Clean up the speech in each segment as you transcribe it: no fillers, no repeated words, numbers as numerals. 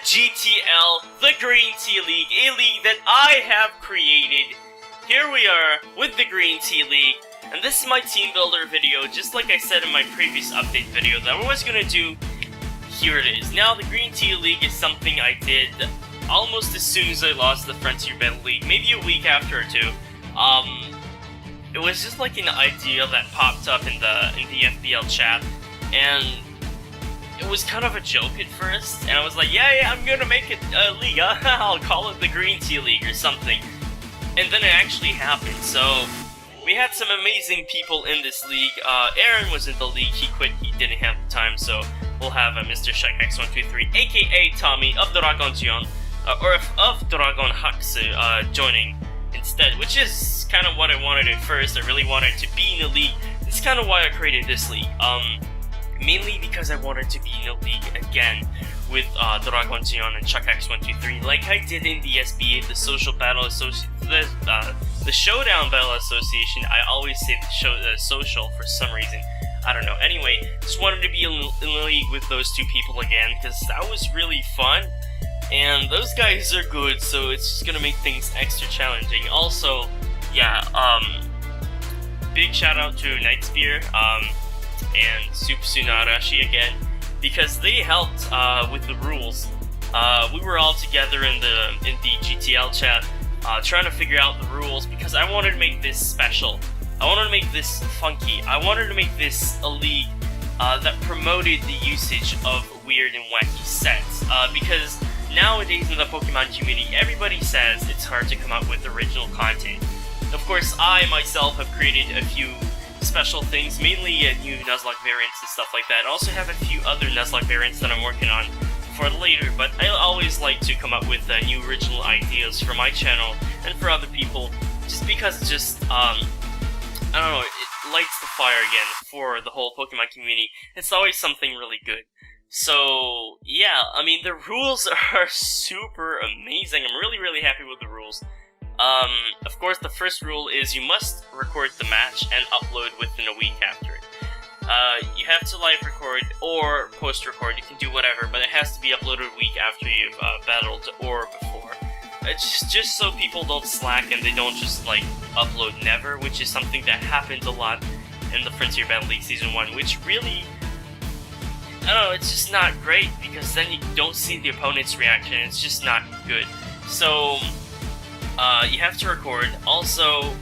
GTL, the Green Tea League, a league that I have created. Here we are with the Green Tea League, and this is my team builder video, just like I said in my previous update video that I was gonna do. Here it is. Now, the Green Tea League is something I did almost as soon as I lost the Frontier Battle League, maybe a week after or two. It was just like an idea that popped up in the FBL chat, and it was kind of a joke at first, and I was like, yeah, I'm gonna make it a league, I'll call it the Green Tea League or something. And then it actually happened, so we had some amazing people in this league. Aaron was in the league, he quit, he didn't have the time, so we'll have Mr. C.MeaX123, aka Tommy of Dragon Jion, or of Dragon Hakusu, joining instead, which is kind of what I wanted at first. I really wanted to be in a league. It's kind of why I created this league. Mainly because I wanted to be in a league again with Dragon Jion and C.MeaX123, like I did in the SBA, the Social Battle Association, the Showdown Battle Association. I always say the social for some reason. I don't know. Anyway, just wanted to be in a league with those two people again, because that was really fun. And those guys are good, so it's just gonna make things extra challenging. Also, yeah, big shout out to Nightspear, and Sunarashi again, because they helped with the rules. We were all together in the GTL chat, trying to figure out the rules, because I wanted to make this special. I wanted to make this funky. I wanted to make this a league that promoted the usage of weird and wacky sets, because nowadays in the Pokemon community, everybody says it's hard to come up with original content. Of course, I myself have created a few special things, mainly new Nuzlocke variants and stuff like that. I also have a few other Nuzlocke variants that I'm working on for later, but I always like to come up with new original ideas for my channel and for other people, just because it's just, I don't know, it lights the fire again for the whole Pokemon community. It's always something really good. So, yeah, I mean, the rules are super amazing. I'm really happy with the rules. Of course, the first rule is you must record the match and upload within a week after it. You have to live record or post record, you can do whatever, but it has to be uploaded a week after you've battled or before. It's just so people don't slack and they don't just, like, upload never, which is something that happens a lot in the Frontier Battle League Season 1, which really, I don't know, it's just not great, because then you don't see the opponent's reaction, it's just not good. So, you have to record. Also,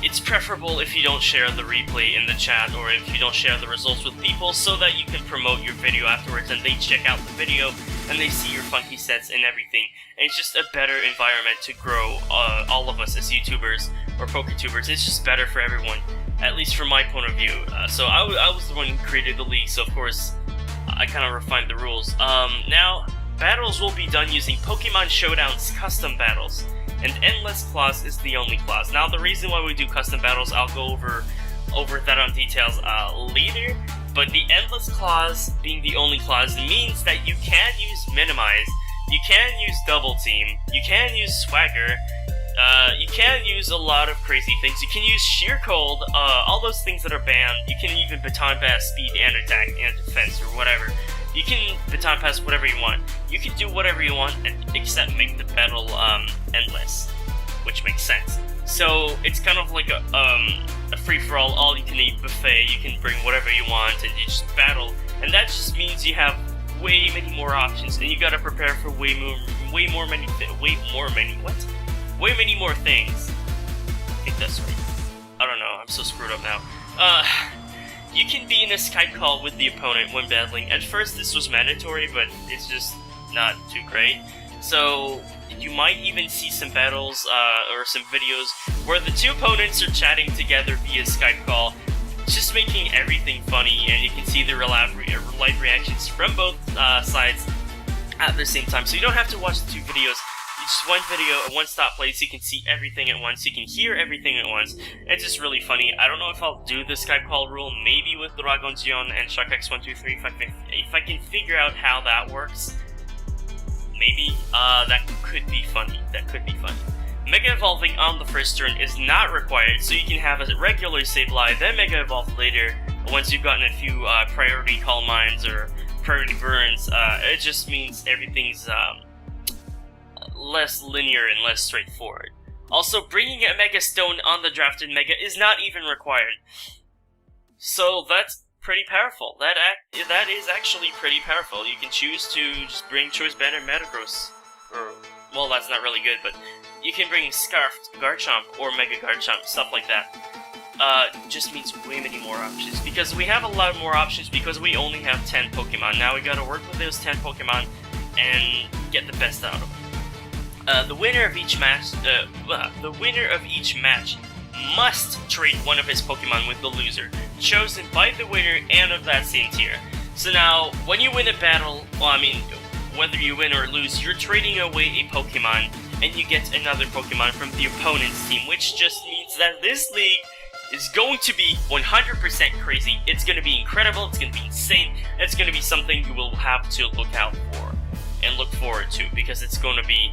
it's preferable if you don't share the replay in the chat, or if you don't share the results with people, so that you can promote your video afterwards and they check out the video and they see your funky sets and everything. And it's just a better environment to grow all of us as YouTubers or PokeTubers. It's just better for everyone, at least from my point of view. So I was the one who created the league, so of course I kind of refined the rules. Now, battles will be done using Pokemon Showdown's custom battles, and Endless Clause is the only clause. Now, the reason why we do custom battles, I'll go over that on details later, but the Endless Clause being the only clause means that you can use Minimize, you can use Double Team, you can use Swagger, you can use a lot of crazy things. You can use Sheer Cold, all those things that are banned. You can even Baton Pass speed and attack and defense or whatever. You can Baton Pass whatever you want. You can do whatever you want except make the battle endless, which makes sense. So it's kind of like a free-for-all, all-you-can-eat buffet. You can bring whatever you want and you just battle, and that just means you have way many more options, and you gotta prepare for way many more things. I think that's right. I don't know, I'm so screwed up now. You can be in a Skype call with the opponent when battling. At first this was mandatory, but it's just not too great. So you might even see some battles or some videos where the two opponents are chatting together via Skype call, just making everything funny, and you can see the live reactions from both sides at the same time. So you don't have to watch the two videos. Just one video, a one-stop place, you can see everything at once, you can hear everything at once. It's just really funny. I don't know if I'll do the Skype call rule, maybe with Dragon Jion and C.MeaX123, if I can figure out how that works. Maybe, that could be funny, Mega Evolving on the first turn is not required, so you can have a regular Sableye, then Mega Evolve later, once you've gotten a few priority Calm Minds or priority burns, it just means everything's less linear and less straightforward. Also, bringing a Mega Stone on the drafted Mega is not even required. So that's pretty powerful. That is actually pretty powerful. You can choose to just bring Choice Band or Metagross. Or, well, that's not really good, but you can bring Scarfed Garchomp or Mega Garchomp, stuff like that. Just means way many more options, because we have a lot more options because we only have 10 Pokemon. Now we gotta work with those 10 Pokemon and get the best out of them. The winner of each match must trade one of his Pokemon with the loser, chosen by the winner and of that same tier. So now, when you win a battle, well, I mean, whether you win or lose, you're trading away a Pokemon, and you get another Pokemon from the opponent's team, which just means that this league is going to be 100% crazy. It's going to be incredible, it's going to be insane, it's going to be something you will have to look out for and look forward to, because it's going to be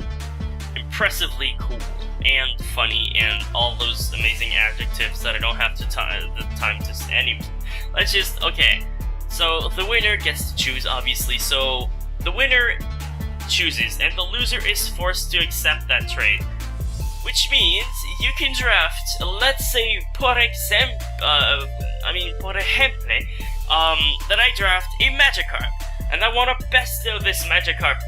impressively cool and funny and all those amazing adjectives that I don't have the time to say anymore. Let's just, okay, so the winner gets to choose, obviously, so the winner chooses, and the loser is forced to accept that trade. Which means you can draft, let's say, por ejemplo, that I draft a Magikarp, and I want to bestow this Magikarp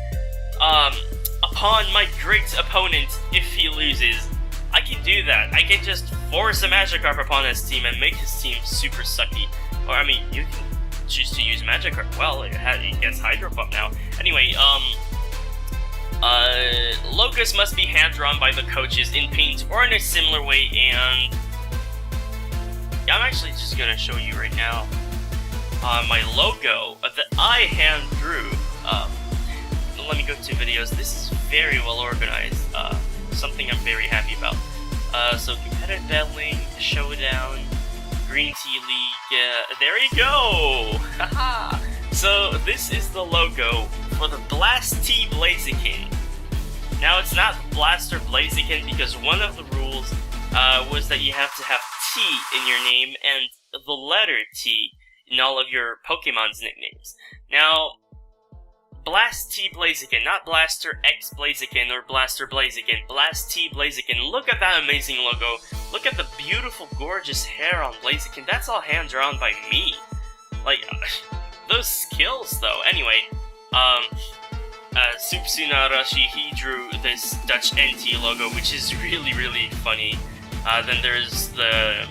upon my great opponent if he loses. I can do that. I can just force a Magikarp upon his team and make his team super sucky. Or, I mean, you can choose to use Magikarp. Well, it gets Hydro Pump now. Anyway, logos must be hand-drawn by the coaches in paint or in a similar way, and yeah, I'm actually just gonna show you right now my logo that I hand-drew. Let me go to videos. This is very well organized, something I'm very happy about. So competitive battling, showdown, Green Tea League, there you go! Haha! So this is the logo for the Blast T Blaziken. Now it's not Blaster Blaziken because one of the rules was that you have to have T in your name and the letter T in all of your Pokemon's nicknames. Now, Blast T Blaziken, not Blaster X Blaziken or Blaster Blaziken, Blast T Blaziken. Look at that amazing logo. Look at the beautiful, gorgeous hair on Blaziken. That's all hand-drawn by me. Like, those skills, though. Anyway, Supsunarashi, he drew this Dutch NT logo, which is really, really funny. Then there's the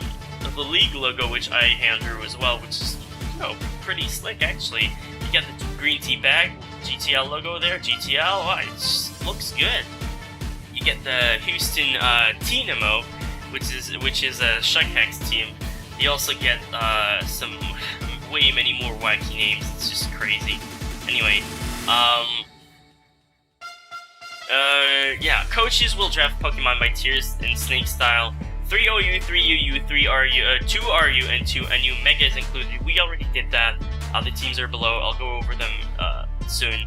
league logo, which I hand drew as well, which is, you know, pretty slick, actually. You get the green tea bag, GTL logo there, GTL, oh, it just looks good. You get the Houston Tynamo, which is a Shuckhex team. You also get some way many more wacky names. It's just crazy. Anyway, yeah, coaches will draft Pokemon by tiers in Snake style. 3 OU, 3 UU, 3 RU, 2 RU, and 2 NU. Mega is included. We already did that. The teams are below. I'll go over them soon.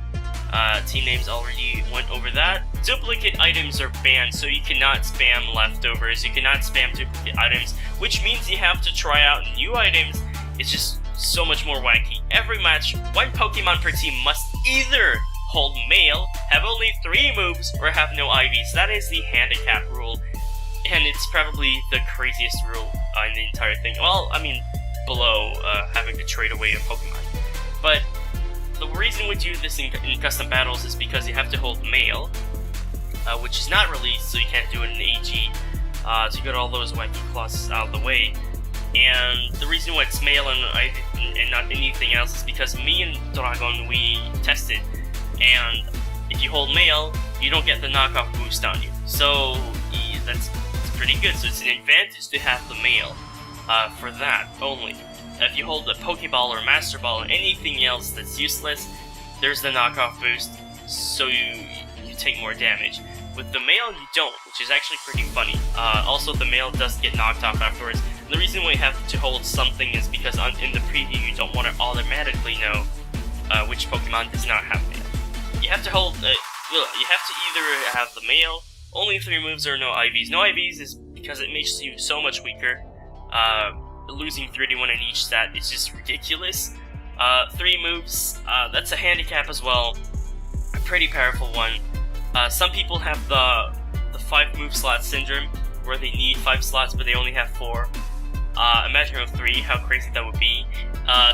Team names already went over that. Duplicate items are banned, so you cannot spam leftovers. You cannot spam duplicate items, which means you have to try out new items. It's just so much more wacky. Every match, one Pokemon per team must either hold male, have only 3 moves, or have no IVs. That is the handicap rule, and it's probably the craziest rule in the entire thing. Well, I mean, below having to trade away a Pokemon. But the reason we do this in custom battles is because you have to hold male, which is not released, so you can't do it in AG, to get all those wacky clauses out of the way. And the reason why it's male and not anything else is because me and Dragon, we tested, and if you hold male, you don't get the knockoff boost on you. So that's pretty good. So it's an advantage to have the male for that only. If you hold the Pokeball or Master Ball or anything else that's useless, there's the knockoff boost, so you take more damage. With the male, you don't, which is actually pretty funny. Also, the male does get knocked off afterwards. And the reason we have to hold something is because in the preview, you don't want to automatically know which Pokemon does not have male. You have to hold, you have to either have the male, only 3 moves, or no IVs. No IVs is because it makes you so much weaker. Losing 31 in each stat is just ridiculous. 3 moves, that's a handicap as well. A pretty powerful one. Some people have the 5 move slot syndrome, where they need 5 slots but they only have 4. Imagine 3, how crazy that would be.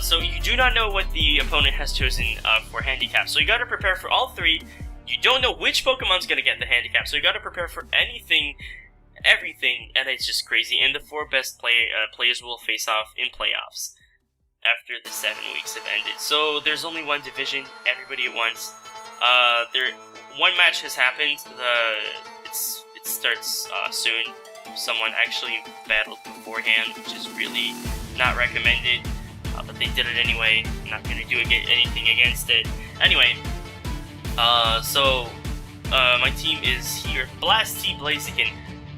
So you do not know what the opponent has chosen for handicap, so you gotta prepare for all 3. You don't know which Pokemon's gonna get the handicap, so you gotta prepare for anything, everything, and it's just crazy. And the 4 best players will face off in playoffs after the 7 weeks have ended. So there's only one division, everybody at once. One match has happened. It starts soon. Someone actually battled beforehand, which is really not recommended. But they did it anyway. I'm not gonna do anything against it. Anyway, my team is here. Blast T Blaziken.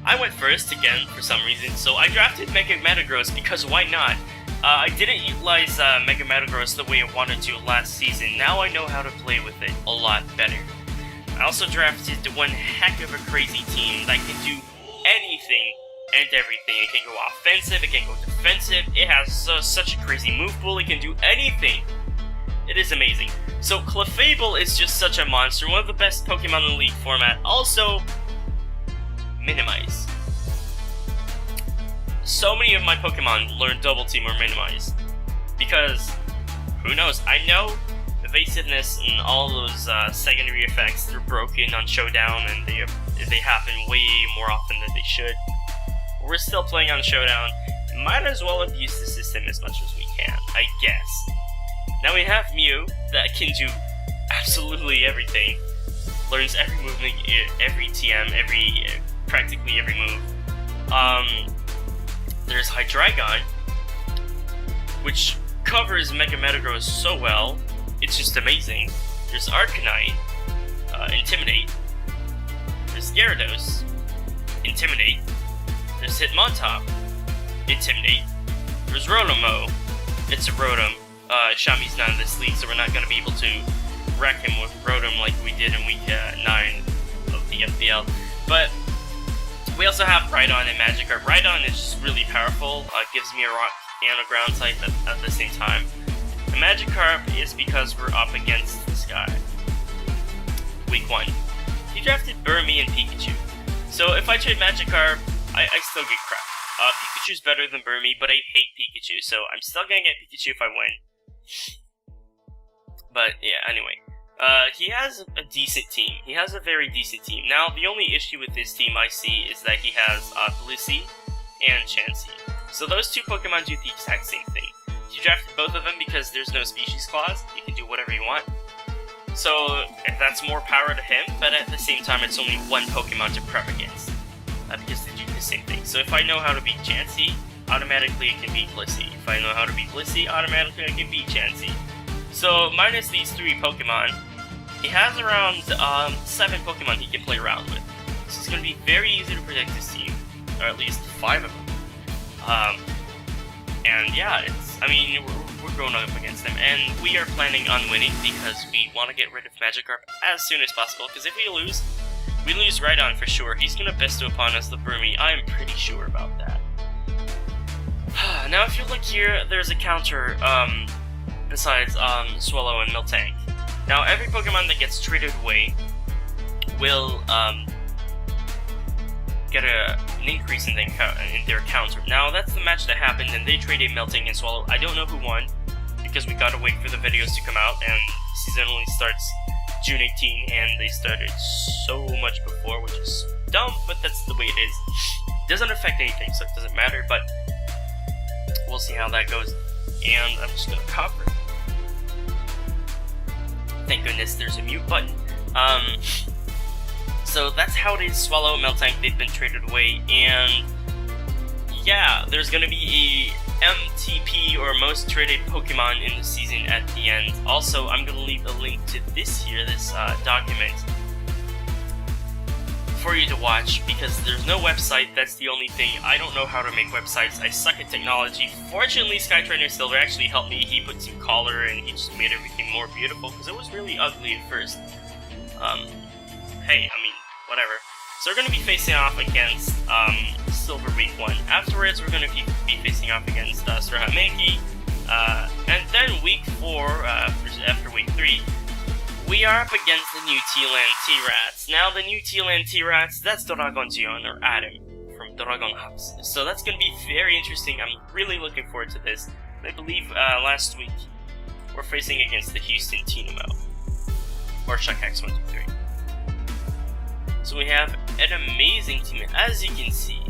I went first again for some reason, so I drafted Mega Metagross because why not? I didn't utilize Mega Metagross the way I wanted to last season. Now I know how to play with it a lot better. I also drafted one heck of a crazy team that can do anything and everything. It can go offensive, it can go defensive, it has such a crazy move pool, it can do anything. It is amazing. So Clefable is just such a monster, one of the best Pokemon in the League format. Also, Minimize. So many of my Pokemon learn Double Team or Minimize. Because, who knows, I know evasiveness and all those secondary effects, they're broken on Showdown and they happen way more often than they should. We're still playing on Showdown. Might as well abuse the system as much as we can, I guess. Now we have Mew that can do absolutely everything. Learns every movement, every TM, practically every move. There's Hydreigon, which covers Mega Metagross so well. It's just amazing. There's Arcanine, Intimidate. There's Gyarados, Intimidate. There's Hitmontop, Intimidate. There's Rotom-O. It's a Rotom. Shami's not in this league, so we're not going to be able to wreck him with Rotom like we did in week 9 of the FBL. But we also have Rhydon and Magikarp. Rhydon is just really powerful. Gives me a rock and a ground type at the same time. The Magikarp is because we're up against this guy. Week 1. He drafted Burmy and Pikachu. So if I trade Magikarp, I still get crap. Pikachu's better than Burmy, but I hate Pikachu, so I'm still gonna get Pikachu if I win. But yeah, anyway. He has a decent team. He has a very decent team. Now, the only issue with this team I see is that he has Blissey and Chansey. So those 2 Pokemon do the exact same thing. You drafted both of them because there's no species clause. You can do whatever you want. So that's more power to him, but at the same time, it's only 1 Pokemon to prep against. Because they do the same thing. So if I know how to beat Chansey, automatically I can beat Blissey. If I know how to beat Blissey, automatically I can beat Chansey. So minus these 3 Pokemon, he has around 7 Pokemon he can play around with. So it's going to be very easy to protect his team, or at least 5 of them. And yeah, we're going up against them, and we are planning on winning because we want to get rid of Magikarp as soon as possible. Because if we lose Rhydon for sure. He's going to bestow upon us the Burmy. I'm pretty sure about that. Now if you look here, there's a counter, besides Swallow and Miltank. Now every Pokemon that gets traded away will get an increase in their counter. Now that's the match that happened, and they traded Miltank and Swallow. I don't know who won, because we gotta wait for the videos to come out, and the season only starts June 18, and they started so much before, which is dumb, but that's the way it is. Doesn't affect anything, so it doesn't matter, but we'll see how that goes. And I'm just gonna cover it. Thank goodness there's a mute button. So that's how it is. Swallow, Miltank, they've been traded away, and yeah, there's gonna be a MTP, or most traded Pokemon, in the season at the end. Also, I'm gonna leave a link to this document for you to watch, because there's no website. That's the only thing. I don't know how to make websites. I suck at technology. Fortunately, Skytrainer Silver actually helped me. He put some color and he just made everything more beautiful, because it was really ugly at first. Hey, I mean, whatever. So we're going to be facing off against Silver Week 1. Afterwards, we're going to be facing off against Strahat Mankey, And then week 4, after week 3, we are up against the new T-Land T-Rats. Now the new T-Land T-Rats, that's Dragon Jion, or Adam, from Dragon Hubs. So that's gonna be very interesting. I'm really looking forward to this. I believe last week we're facing against the Houston C.Mea, or X 123. So we have an amazing team, as you can see.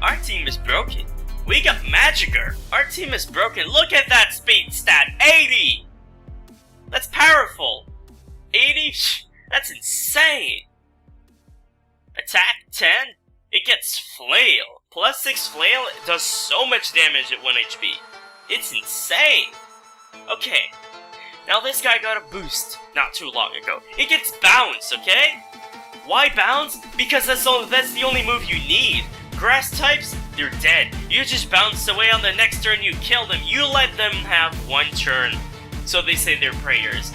Our team is broken. We got Magikarp. Our team is broken. Look at that speed stat, 80! That's powerful. 80? That's insane. Attack 10? It gets Flail. Plus 6 Flail does so much damage at 1 HP. It's insane. Okay. Now this guy got a boost not too long ago. It gets Bounce, okay? Why Bounce? Because that's the only move you need. Grass types, they're dead. You just bounce away on the next turn, you kill them. You let them have 1 turn. So they say their prayers.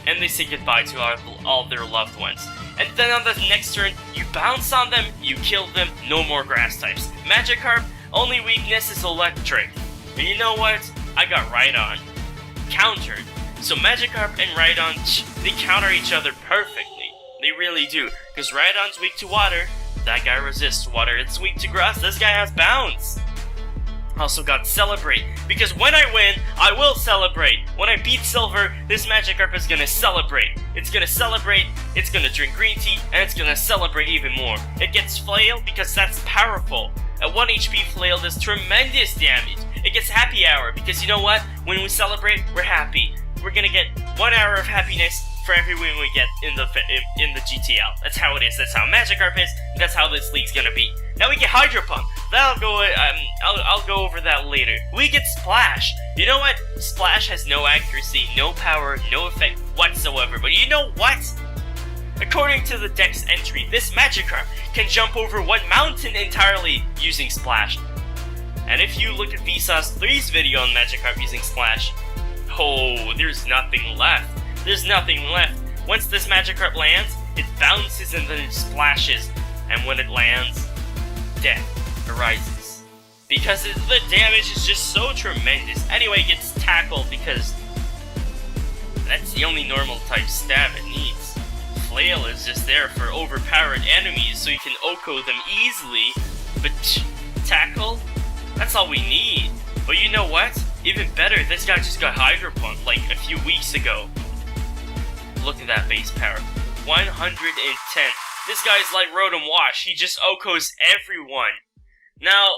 And they say goodbye to all their loved ones. And then on the next turn, you bounce on them, you kill them, no more grass types. Magikarp, only weakness is electric. And you know what? I got Rhydon countered. So Magikarp and Rhydon, they counter each other perfectly. They really do. Because Rhydon's weak to water, that guy resists water. It's weak to grass, this guy has Bounce. Also got Celebrate, because when I win, I will celebrate. When I beat Silver, this Magikarp is gonna celebrate. It's gonna celebrate, it's gonna drink green tea, and it's gonna celebrate even more. It gets Flail because that's powerful. At 1 HP, Flail does tremendous damage. It gets Happy Hour, because you know what? When we celebrate, we're happy. We're gonna get 1 hour of happiness for every win we get in the GTL. That's how it is. That's how Magikarp is. That's how this league's gonna be. Now we get Hydro Pump. That'll go. I'll go over that later. We get Splash. You know what? Splash has no accuracy, no power, no effect whatsoever. But you know what? According to the Dex entry, this Magikarp can jump over 1 mountain entirely using Splash. And if you look at Vsauce 3's video on Magikarp using Splash, oh, there's nothing left. There's nothing left. Once this Magikarp lands, it bounces and then it splashes. And when it lands, death arises. Because the damage is just so tremendous. Anyway, it gets Tackle because that's the only normal type stab it needs. Flail is just there for overpowered enemies so you can OHKO them easily. But Tackle? That's all we need. But you know what? Even better, this guy just got Hydro Pump like a few weeks ago. Look at that base power. 110. This guy's like Rotom Wash. He just OHKOs everyone. Now,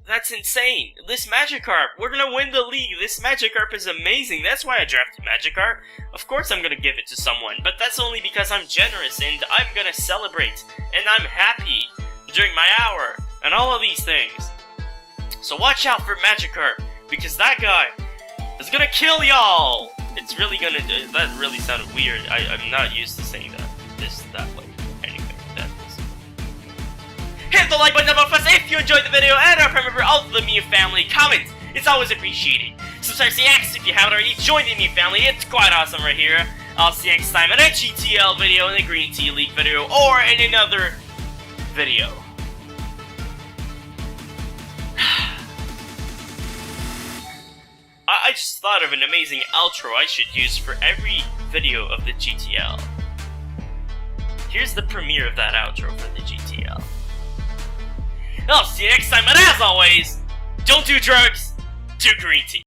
that's insane. This Magikarp, we're gonna win the league. This Magikarp is amazing. That's why I drafted Magikarp. Of course I'm gonna give it to someone, but that's only because I'm generous and I'm gonna celebrate. And I'm happy during my hour and all of these things. So watch out for Magikarp, because that guy is gonna kill y'all. It's really gonna do. That really sounded weird. I'm not used to saying that way. Anyway, that is. Hit the like button above us if you enjoyed the video, and remember, all of the MeaX family, comment. It's always appreciated. Subscribe to C.MeaX if you haven't already. Join the MeaX family. It's quite awesome right here. I'll see you next time in a GTL video, in a Green Tea League video, or in another video. I just thought of an amazing outro I should use for every video of the GTL. Here's the premiere of that outro for the GTL. I'll see you next time, and as always, don't do drugs, do green tea.